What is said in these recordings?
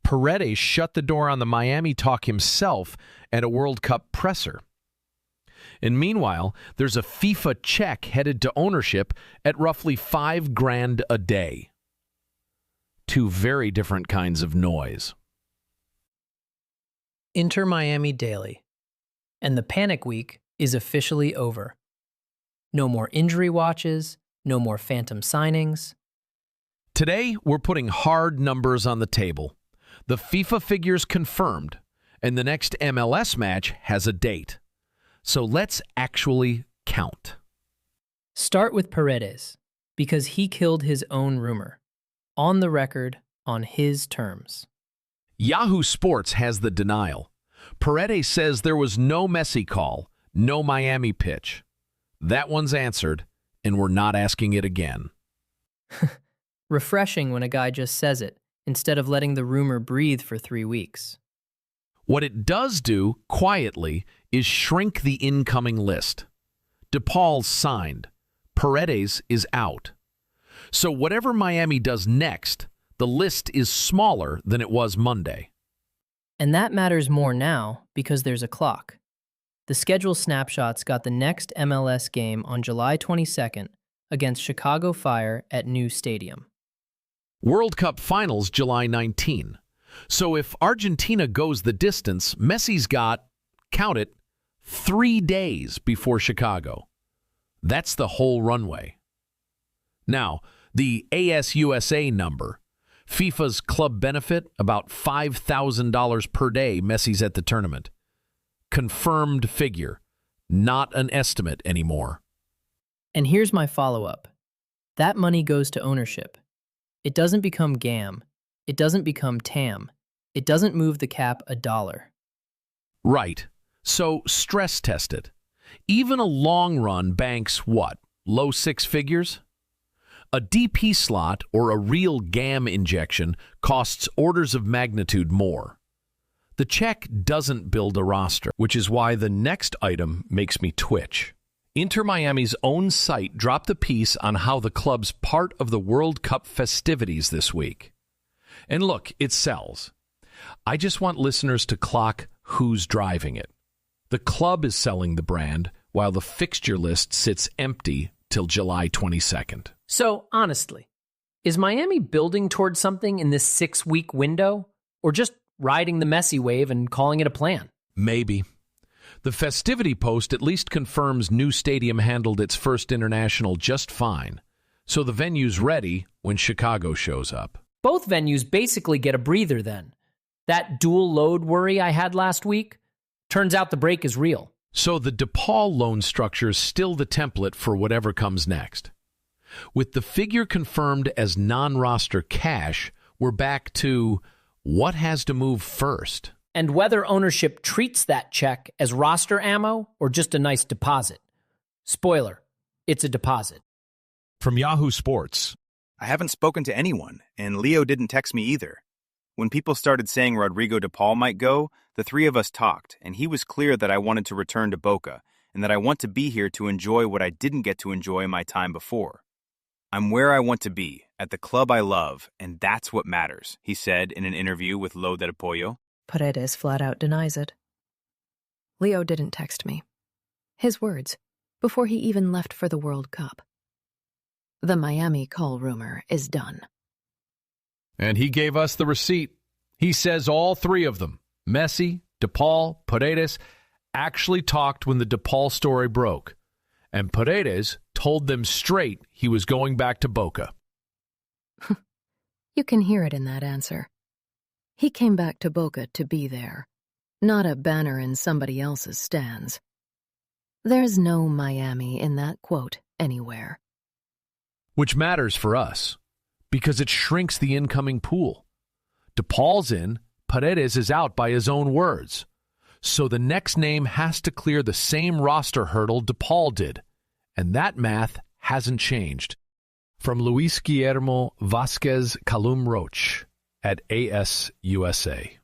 Paredes shut the door on the Miami talk himself at a World Cup presser. And meanwhile, there's a FIFA check headed to ownership at roughly $5,000 a day. Two very different kinds of noise. Inter Miami Daily. And the panic week is officially over. No more injury watches, no more phantom signings. Today, we're putting hard numbers on the table. The FIFA figures confirmed, and the next MLS match has a date. So let's actually count. Start with Paredes, because he killed his own rumor. On the record, on his terms. Yahoo Sports has the denial. Paredes says there was no Messi call, no Miami pitch. That one's answered, and we're not asking it again. Refreshing when a guy just says it, instead of letting the rumor breathe for 3 weeks. What it does do, quietly, is shrink the incoming list. DePaul's signed. Paredes is out. So whatever Miami does next, the list is smaller than it was Monday. And that matters more now because there's a clock. The schedule snapshots got the next MLS game on July 22nd against Chicago Fire at New Stadium. World Cup Finals July 19. So if Argentina goes the distance, Messi's got, count it, 3 days before Chicago. That's the whole runway. Now, the ASUSA number. FIFA's club benefit, about $5,000 per day Messi's at the tournament. Confirmed figure, not an estimate anymore. And here's my follow-up. That money goes to ownership. It doesn't become GAM. It doesn't become TAM. It doesn't move the cap a dollar. Right. So stress test it. Even a long run banks what? Low six figures? A DP slot or a real GAM injection costs orders of magnitude more. The check doesn't build a roster, which is why the next item makes me twitch. Inter Miami's own site dropped a piece on how the club's part of the World Cup festivities this week. And look, it sells. I just want listeners to clock who's driving it. The club is selling the brand, while the fixture list sits empty till July 22nd. So, honestly, is Miami building towards something in this 6-week window? Or just riding the Messi wave and calling it a plan? Maybe. The festivity post at least confirms New Stadium handled its first international just fine, so the venue's ready when Chicago shows up. Both venues basically get a breather then. That dual load worry I had last week, turns out the break is real. So the DePaul loan structure is still the template for whatever comes next. With the figure confirmed as non-roster cash, we're back to what has to move first. And whether ownership treats that check as roster ammo or just a nice deposit. Spoiler, it's a deposit. From Yahoo Sports. I haven't spoken to anyone, and Leo didn't text me either. When people started saying Rodrigo DePaul might go, the three of us talked, and he was clear that I wanted to return to Boca, and that I want to be here to enjoy what I didn't get to enjoy in my time before. I'm where I want to be, at the club I love, and that's what matters, he said in an interview with Lo del Pollo. Paredes flat out denies it. Leo didn't text me. His words, before he even left for the World Cup. The Miami call rumor is done. And he gave us the receipt. He says all three of them, Messi, DePaul, Paredes, actually talked when the DePaul story broke. And Paredes told them straight he was going back to Boca. You can hear it in that answer. He came back to Boca to be there, not a banner in somebody else's stands. There's no Miami in that quote anywhere. Which matters for us, because it shrinks the incoming pool. DePaul's in, Paredes is out by his own words. So the next name has to clear the same roster hurdle DePaul did, and that math hasn't changed. From Luis Guillermo Vasquez Calum Roach at ASUSA.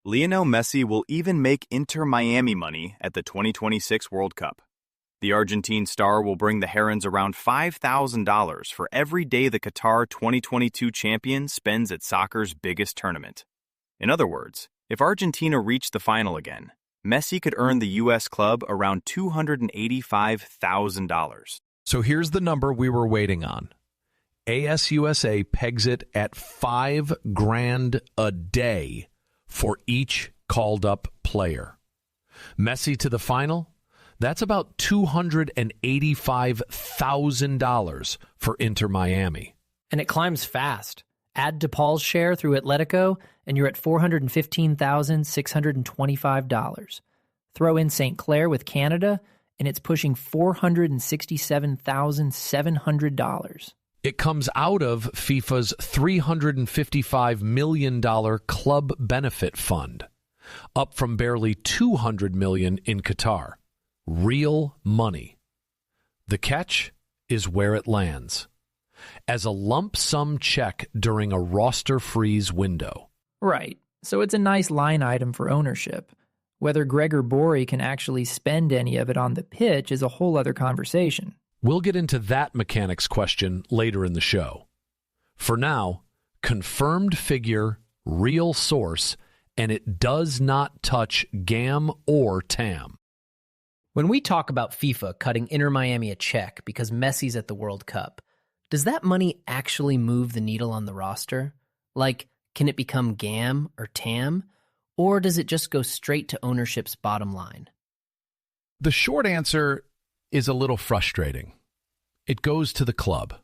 Lionel Messi will even make Inter Miami money at the 2026 World Cup. The Argentine star will bring the Herons around $5,000 for every day the Qatar 2022 champion spends at soccer's biggest tournament. In other words, if Argentina reached the final again, Messi could earn the U.S. club around $285,000. So here's the number we were waiting on. ASUSA pegs it at $5,000 a day for each called-up player. Messi to the final? That's about $285,000 for Inter Miami. And it climbs fast. Add DePaul's share through Atletico, and you're at $415,625. Throw in St. Clair with Canada, and it's pushing $467,700. It comes out of FIFA's $355 million club benefit fund, up from barely $200 million in Qatar. Real money. The catch is where it lands. As a lump sum check during a roster freeze window. Right. So it's a nice line item for ownership. Whether Gregor Borey can actually spend any of it on the pitch is a whole other conversation. We'll get into that mechanics question later in the show. For now, confirmed figure, real source, and it does not touch GAM or TAM. When we talk about FIFA cutting Inter Miami a check because Messi's at the World Cup, does that money actually move the needle on the roster? Like, can it become GAM or TAM? Or does it just go straight to ownership's bottom line? The short answer is a little frustrating. It goes to the club,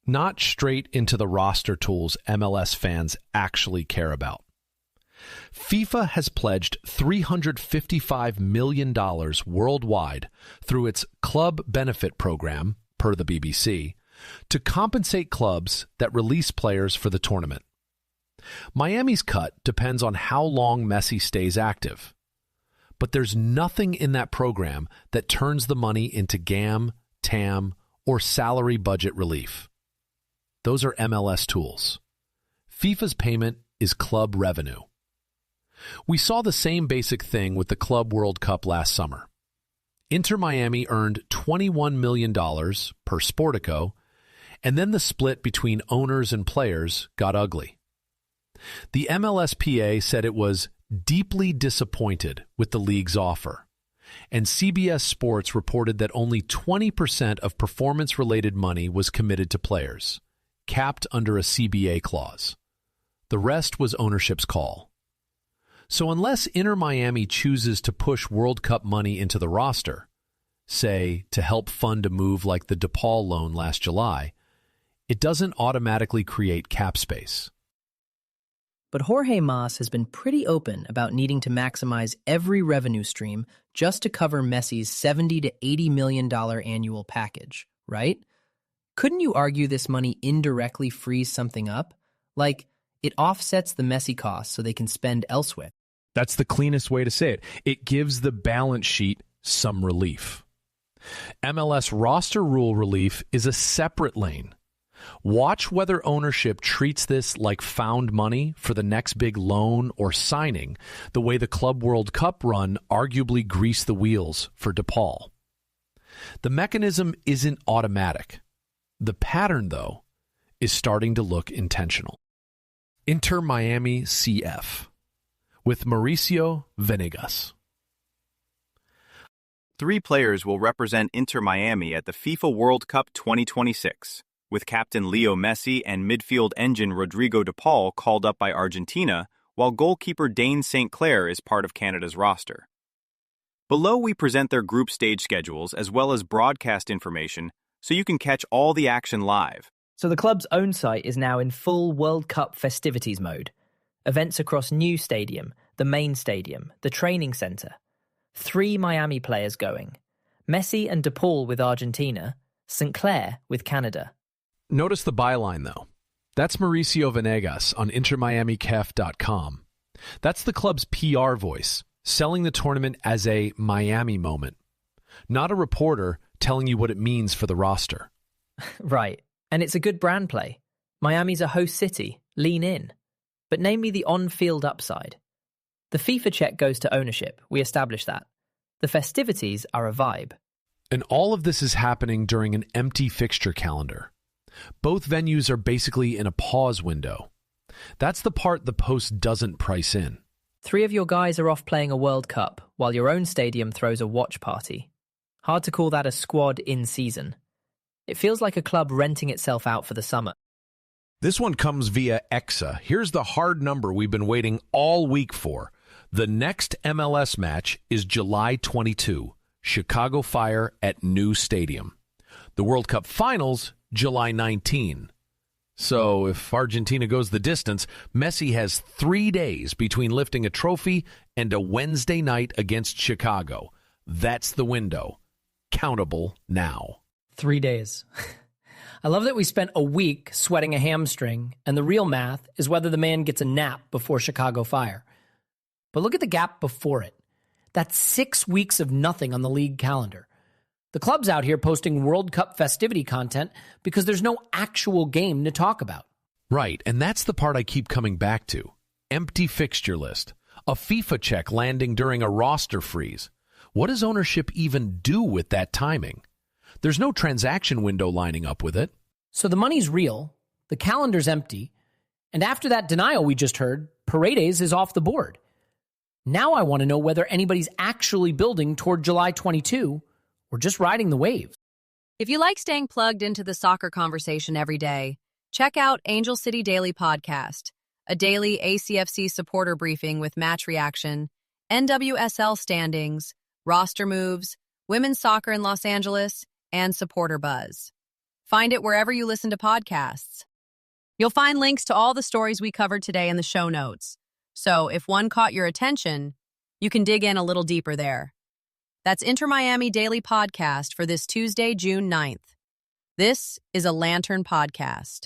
not straight into the roster tools MLS fans actually care about. FIFA has pledged $355 million worldwide through its club benefit program, per the BBC, to compensate clubs that release players for the tournament. Miami's cut depends on how long Messi stays active. But there's nothing in that program that turns the money into GAM, TAM, or salary budget relief. Those are MLS tools. FIFA's payment is club revenue. We saw the same basic thing with the Club World Cup last summer. Inter Miami earned $21 million per Sportico, and then the split between owners and players got ugly. The MLSPA said it was deeply disappointed with the league's offer, and CBS Sports reported that only 20% of performance-related money was committed to players, capped under a CBA clause. The rest was ownership's call. So unless Inter Miami chooses to push World Cup money into the roster, say to help fund a move like the DePaul loan last July, it doesn't automatically create cap space. But Jorge Mas has been pretty open about needing to maximize every revenue stream just to cover Messi's $70 to $80 million annual package, right? Couldn't you argue this money indirectly frees something up? Like, it offsets the Messi costs so they can spend elsewhere. That's the cleanest way to say it. It gives the balance sheet some relief. MLS roster rule relief is a separate lane. Watch whether ownership treats this like found money for the next big loan or signing, the way the Club World Cup run arguably greased the wheels for DePaul. The mechanism isn't automatic. The pattern, though, is starting to look intentional. Inter Miami CF with Mauricio Venegas. 3 players will represent Inter Miami at the FIFA World Cup 2026, with captain Leo Messi and midfield engine Rodrigo DePaul called up by Argentina, while goalkeeper Dayne St. Clair is part of Canada's roster. Below we present their group stage schedules as well as broadcast information so you can catch all the action live. So the club's own site is now in full World Cup festivities mode. Events across New Stadium, the main stadium, the training centre. 3 Miami players going. Messi and DePaul with Argentina, St. Clair with Canada. Notice the byline, though. That's Mauricio Venegas on InterMiamiCaf.com. That's the club's PR voice, selling the tournament as a Miami moment, not a reporter telling you what it means for the roster. Right. And it's a good brand play. Miami's a host city. Lean in. But name me the on-field upside. The FIFA check goes to ownership. We established that. The festivities are a vibe. And all of this is happening during an empty fixture calendar. Both venues are basically in a pause window. That's the part the Post doesn't price in. 3 of your guys are off playing a World Cup, while your own stadium throws a watch party. Hard to call that a squad in season. It feels like a club renting itself out for the summer. This one comes via EXA. Here's the hard number we've been waiting all week for. The next MLS match is July 22, Chicago Fire at New Stadium. The World Cup Finals, July 19. So if Argentina goes the distance, Messi has 3 days between lifting a trophy and a Wednesday night against Chicago. That's the window. Countable now. 3 days. I love that we spent a week sweating a hamstring, and the real math is whether the man gets a nap before Chicago Fire. But look at the gap before it. That's 6 weeks of nothing on the league calendar. The club's out here posting World Cup festivity content because there's no actual game to talk about. Right, and that's the part I keep coming back to. Empty fixture list. A FIFA check landing during a roster freeze. What does ownership even do with that timing? There's no transaction window lining up with it. So the money's real, the calendar's empty, and after that denial we just heard, Paredes is off the board. Now I want to know whether anybody's actually building toward July 22 or just riding the wave. If you like staying plugged into the soccer conversation every day, check out Angel City Daily Podcast, a daily ACFC supporter briefing with match reaction, NWSL standings, roster moves, women's soccer in Los Angeles, and supporter buzz. Find it wherever you listen to podcasts. You'll find links to all the stories we covered today in the show notes. So if one caught your attention, you can dig in a little deeper there. That's Miami Daily Podcast for this Tuesday, June 9th. This is a Lantern Podcast.